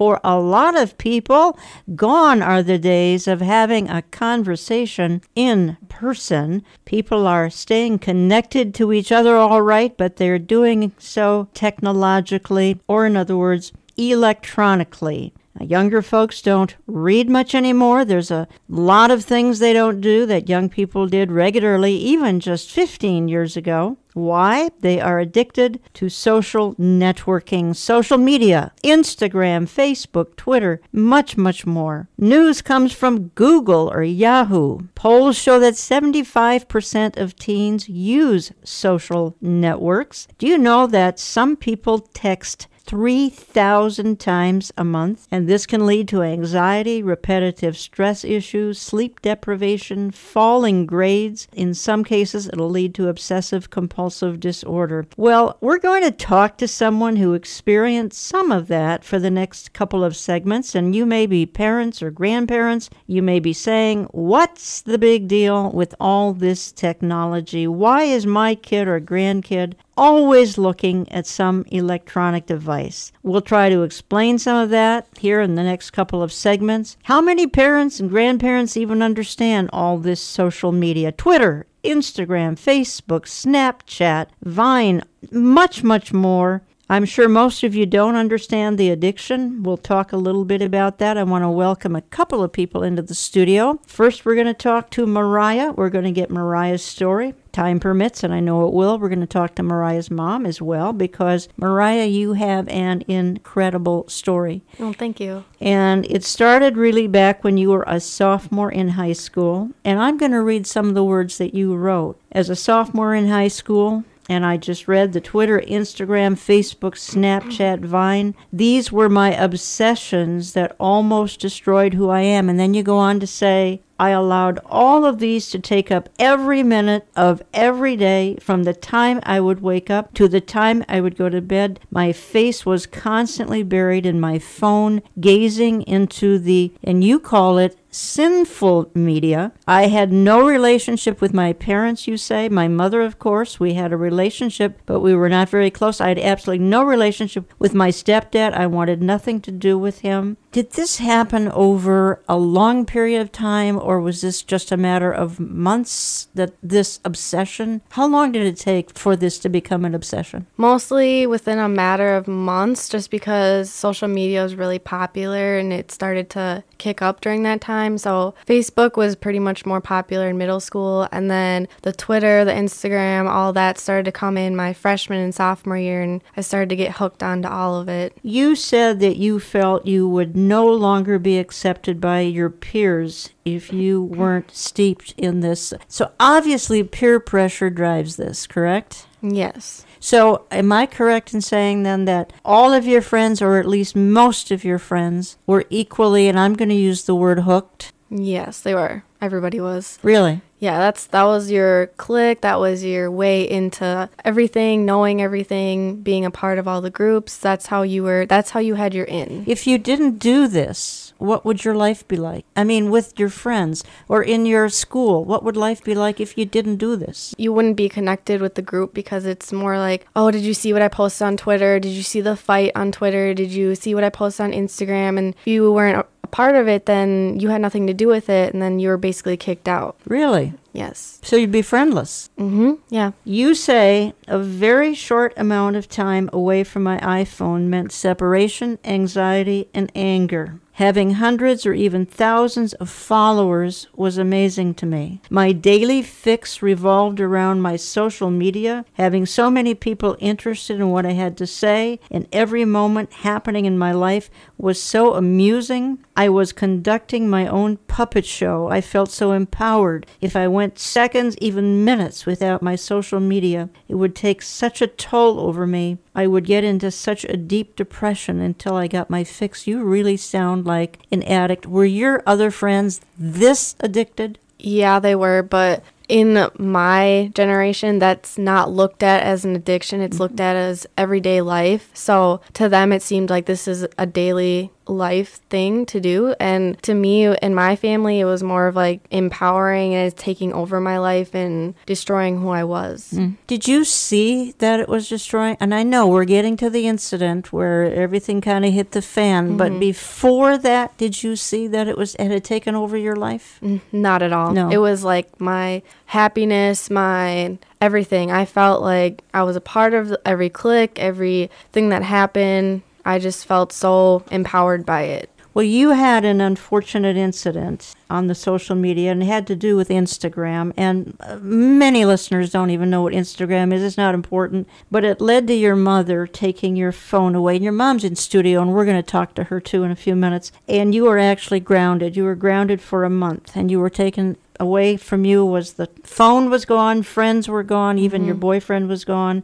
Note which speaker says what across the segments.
Speaker 1: for a lot of people, gone are the days of having a conversation in person. People are staying connected to each other all right, but they're doing so technologically, or in other words, electronically. Younger folks don't read much anymore. There's a lot of things they don't do that young people did regularly, even just 15 years ago. Why? They are addicted to social networking, social media, Instagram, Facebook, Twitter, much, much more. News comes from Google or Yahoo. Polls show that 75% of teens use social networks. Do you know that some people text 3,000 times a month, and this can lead to anxiety, repetitive stress issues, sleep deprivation, falling grades. In some cases, it'll lead to obsessive compulsive disorder. Well, we're going to talk to someone who experienced some of that for the next couple of segments, and you may be parents or grandparents. You may be saying, what's the big deal with all this technology? Why is my kid or grandkid always looking at some electronic device? We'll try to explain some of that here in the next couple of segments. How many parents and grandparents even understand all this social media? Twitter, Instagram, Facebook, Snapchat, Vine, much, much more. I'm sure most of you don't understand the addiction. We'll talk a little bit about that. I want to welcome a couple of people into the studio. First, we're going to talk to Mariah. We're going to get Mariah's story. Time permits, and I know it will. We're going to talk to Mariah's mom as well, because Mariah, you have an incredible story.
Speaker 2: Oh, thank you.
Speaker 1: And it started really back when you were a sophomore in high school. And I'm going to read some of the words that you wrote. As a sophomore in high school, and I just read the Twitter, Instagram, Facebook, Snapchat, Vine. These were my obsessions that almost destroyed who I am. And then you go on to say, I allowed all of these to take up every minute of every day from the time I would wake up to the time I would go to bed. My face was constantly buried in my phone, gazing into the, and you call it, sinful media. I had no relationship with my parents, you say. My mother, of course, we had a relationship, but we were not very close. I had absolutely no relationship with my stepdad. I wanted nothing to do with him. Did this happen over a long period of time, or was this just a matter of months, that this obsession? How long did it take for this to become an obsession?
Speaker 2: Mostly within a matter of months, just because social media was really popular and it started to kick up during that time. So Facebook was pretty much more popular in middle school, and then the Twitter, the Instagram, all that started to come in my freshman and sophomore year, and I started to get hooked onto all of it.
Speaker 1: You said that you felt you would no longer be accepted by your peers if you weren't steeped in this. So obviously peer pressure drives this, correct?
Speaker 2: Yes.
Speaker 1: So am I correct in saying then that all of your friends, or at least most of your friends, were equally, and I'm going to use the word hooked?
Speaker 2: Yes, they were. Everybody was.
Speaker 1: Really?
Speaker 2: Yeah, that was your clique. That was your way into everything, knowing everything, being a part of all the groups. That's how you had your in.
Speaker 1: If you didn't do this, what would your life be like? I mean, with your friends or in your school, what would life be like if you didn't do this?
Speaker 2: You wouldn't be connected with the group, because it's more like, oh, did you see what I posted on Twitter? Did you see the fight on Twitter? Did you see what I posted on Instagram? And if you weren't a part of it, then you had nothing to do with it, and then you were basically kicked out.
Speaker 1: Really?
Speaker 2: Yes.
Speaker 1: So you'd be friendless.
Speaker 2: Mm-hmm. Yeah.
Speaker 1: You say a very short amount of time away from my iPhone meant separation, anxiety, and anger. Having hundreds or even thousands of followers was amazing to me. My daily fix revolved around my social media, having so many people interested in what I had to say, and every moment happening in my life was so amusing. I was conducting my own puppet show. I felt so empowered. If I went seconds, even minutes, without my social media, it would take such a toll over me. I would get into such a deep depression until I got my fix. You really sound like an addict. Were your other friends this addicted?
Speaker 2: Yeah, they were, but in my generation, that's not looked at as an addiction. It's looked at as everyday life. So to them, it seemed like this is a daily life thing to do. And to me and my family, it was more of like empowering and taking over my life and destroying who I was.
Speaker 1: Did you see that it was destroying? And I know we're getting to the incident where everything kind of hit the fan, but before that, did you see that it had taken over your life?
Speaker 2: Not at all.
Speaker 1: No.
Speaker 2: It was like my happiness, my everything. I felt like I was a part of every click, everything that happened. I just felt so empowered by it.
Speaker 1: Well, you had an unfortunate incident on the social media, and it had to do with Instagram. And many listeners don't even know what Instagram is. It's not important. But it led to your mother taking your phone away. And your mom's in studio, and we're going to talk to her, too, in a few minutes. And you were actually grounded. You were grounded for a month, and you were taken away from you. Was the phone was gone, friends were gone, even your boyfriend was gone.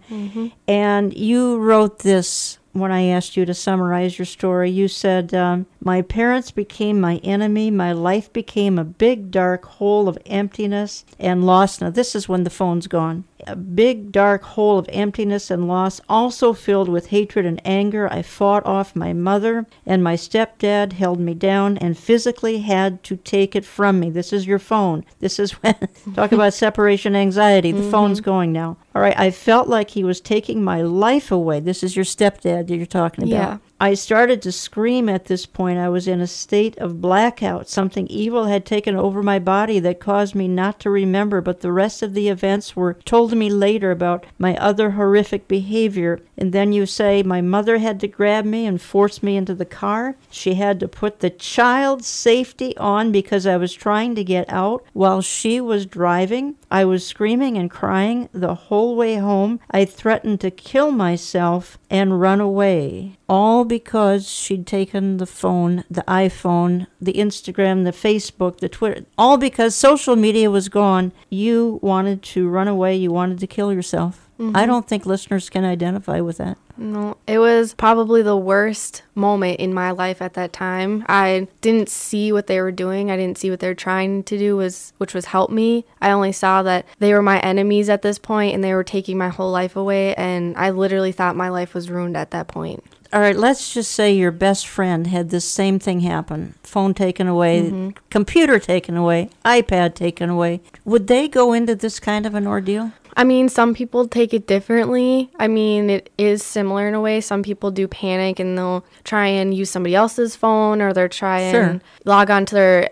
Speaker 1: And you wrote this when I asked you to summarize your story. You said, my parents became my enemy. My life became a big, dark hole of emptiness and loss. Now, this is when the phone's gone. A big, dark hole of emptiness and loss, also filled with hatred and anger. I fought off my mother, and my stepdad held me down and physically had to take it from me. This is your phone. This is when, talk about separation anxiety. The phone's going now. All right, I felt like he was taking my life away. This is your stepdad that you're talking about.
Speaker 2: Yeah.
Speaker 1: I started to scream at this point. I was in a state of blackout. Something evil had taken over my body that caused me not to remember, but the rest of the events were told to me later about my other horrific behavior. And then you say, my mother had to grab me and force me into the car. She had to put the child's safety on because I was trying to get out while she was driving. I was screaming and crying the whole way home. I threatened to kill myself and run away. All because she'd taken the phone, the iPhone, the Instagram, the Facebook, the Twitter. All because social media was gone. You wanted to run away. You wanted to kill yourself. I don't think listeners can identify with that.
Speaker 2: No, it was probably the worst moment in my life at that time. I didn't see what they were doing. I didn't see what they were trying to do, which was help me. I only saw that they were my enemies at this point, and they were taking my whole life away, and I literally thought my life was ruined at that point.
Speaker 1: All right, let's just say your best friend had this same thing happen. Phone taken away, computer taken away, iPad taken away. Would they go into this kind of an ordeal?
Speaker 2: I mean, some people take it differently. I mean, it is similar in a way. Some people do panic and they'll try and use somebody else's phone, or they'll try and log onto their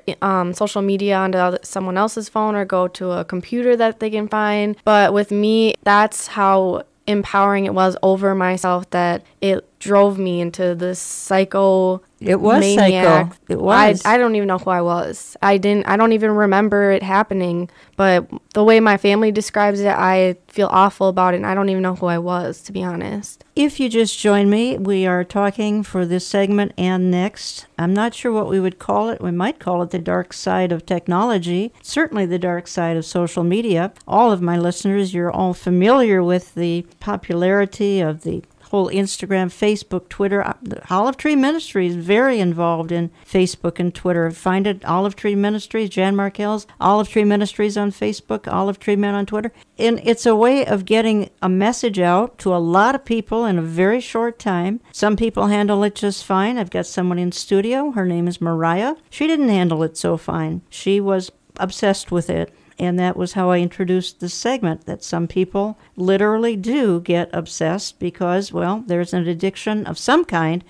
Speaker 2: social media onto someone else's phone, or go to a computer that they can find. But with me, that's how empowering it was over myself, that it drove me into this psycho
Speaker 1: It was
Speaker 2: maniac.
Speaker 1: psycho. It was.
Speaker 2: I don't even know who I was. I don't even remember it happening. But the way my family describes it, I feel awful about it, and I don't even know who I was, to be honest.
Speaker 1: If you just joined me, we are talking for this segment and next. I'm not sure what we would call it. We might call it the dark side of technology, certainly the dark side of social media. All of my listeners, you're all familiar with the popularity of the whole Instagram, Facebook, Twitter. Olive Tree Ministry is very involved in Facebook and Twitter. Find it, Olive Tree Ministries, Jan Markell's Olive Tree Ministries on Facebook, Olive Tree Men on Twitter. And it's a way of getting a message out to a lot of people in a very short time. Some people handle it just fine. I've got someone in studio. Her name is Mariah. She didn't handle it so fine. She was obsessed with it. And that was how I introduced this segment, that some people literally do get obsessed because, well, there's an addiction of some kind